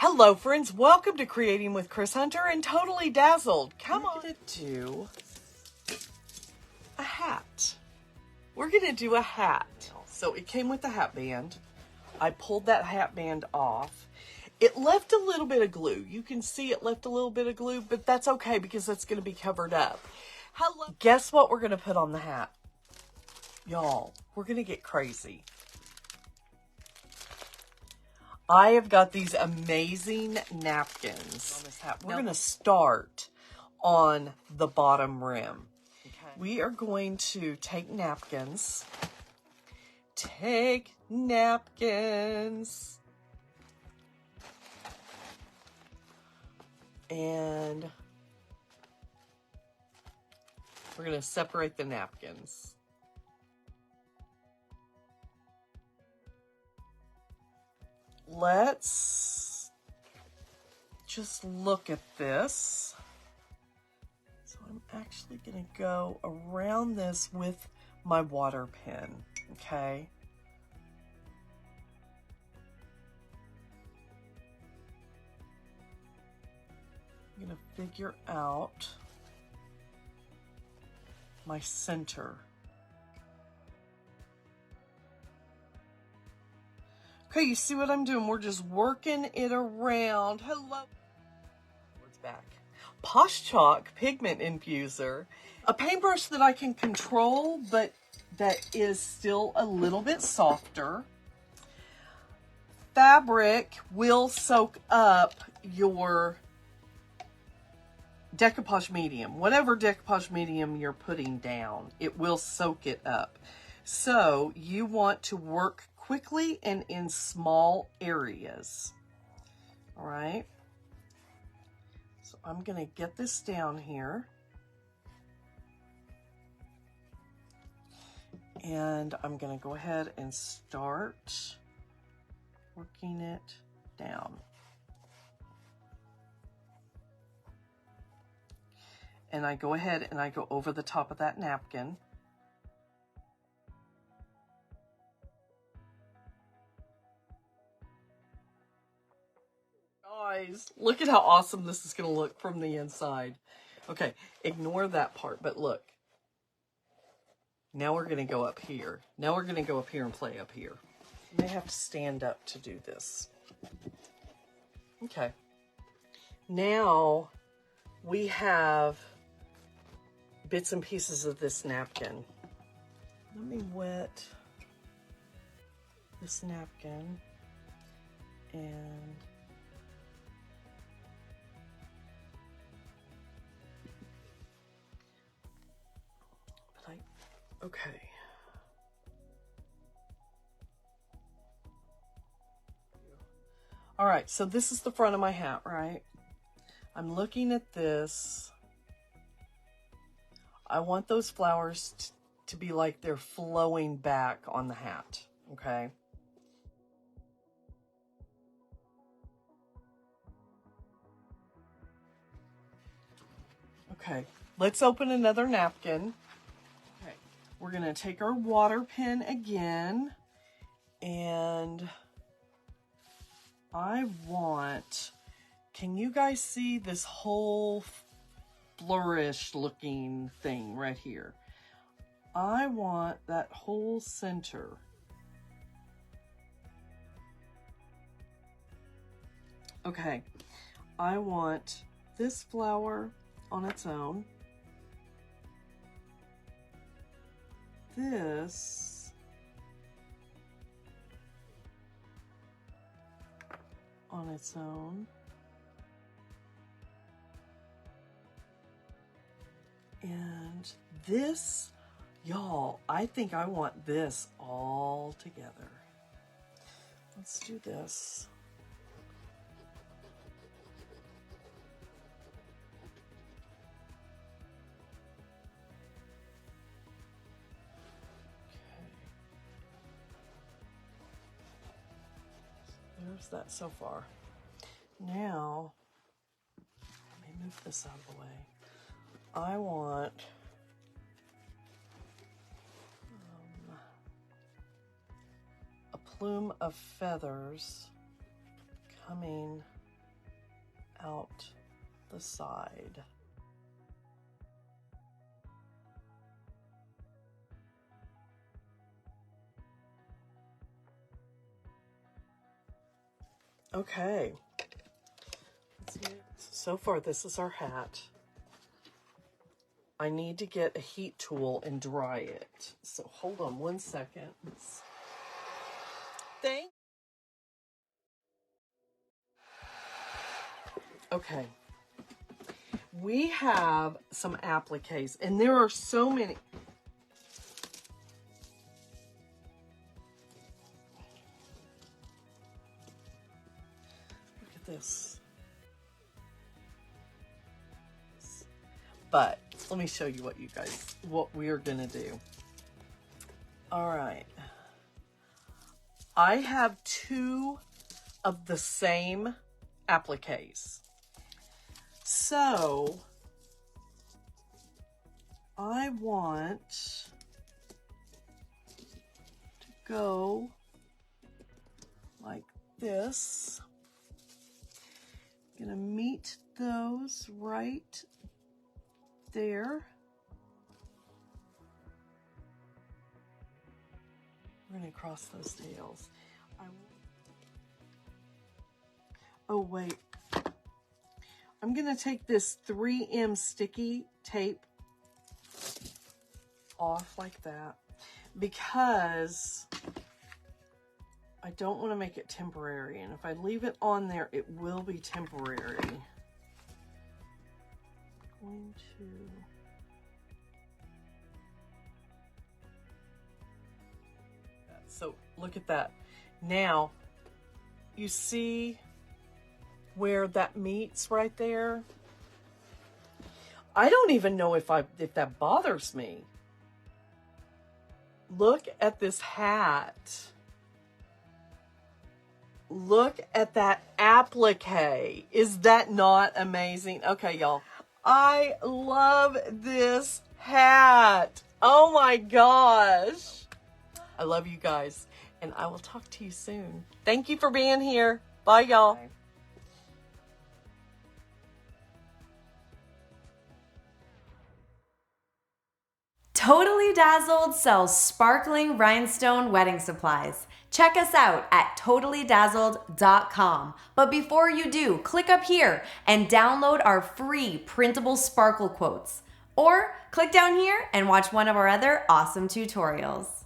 Hello friends, welcome to Creating with Kris Hunter and Totally Dazzled. Come on. We're going to do a hat. We're going to do a hat. So it came with the hat band. I pulled that hat band off. It left a little bit of glue. You can see it left a little bit of glue, but that's okay because it's going to be covered up. Hello. Guess what we're going to put on the hat? Y'all, we're going to get crazy. I have got these amazing napkins on this hat. We're going to start on the bottom rim. Okay. We are going to take napkins. And we're going to separate the napkins. Let's just look at this. So I'm actually going to go around this with my water pen, okay? I'm going to figure out my center. Okay, you see what I'm doing? We're just working it around. Hello. It's back. Posh Chalk Pigment Infuser. A paintbrush that I can control, but that is still a little bit softer. Fabric will soak up your decoupage medium. Whatever decoupage medium you're putting down, it will soak it up. So you want to work quickly and in small areas. All right. So I'm going to get this down here. And I'm going to go ahead and start working it down. And I go ahead and I go over the top of that napkin. Guys, look at how awesome this is going to look from the inside. Okay, ignore that part, but look. Now we're going to go up here. Now we're going to go up here and play up here. You may have to stand up to do this. Okay. Now we have bits and pieces of this napkin. Let me wet this napkin and okay. All right, so this is the front of my hat, right? I'm looking at this. I want those flowers to be like they're flowing back on the hat, okay? Okay, let's open another napkin. Okay, we're gonna take our water pen again, and I want, can you guys see this whole flourish looking thing right here? I want that whole center. Okay, I want this flower on its own. This on its own. And this, y'all, I think I want this all together. Let's do this. There's that so far. Now, let me move this out of the way. I want a plume of feathers coming out the side. Okay. So far, this is our hat. I need to get a heat tool and dry it. So hold on one second. Okay. We have some appliques, and there are so many. Look at this. But let me show you what we're gonna do. All right. I have 2 of the same appliques. So I want to go like this. I'm gonna meet those right there. We're gonna cross those tails. Oh wait, I'm gonna take this 3M sticky tape off like that because I don't want to make it temporary, and if I leave it on there, it will be temporary. Going to so look at that. Now you see where that meets right there. I don't even know if that bothers me. Look at this hat. Look at that applique. Is that not amazing? Okay, y'all. I love this hat. Oh my gosh. I love you guys, and I will talk to you soon. Thank you for being here. Bye, y'all. Totally Dazzled sells sparkling rhinestone wedding supplies. Check us out at totallydazzled.com. But before you do, click up here and download our free printable sparkle quotes. Or click down here and watch one of our other awesome tutorials.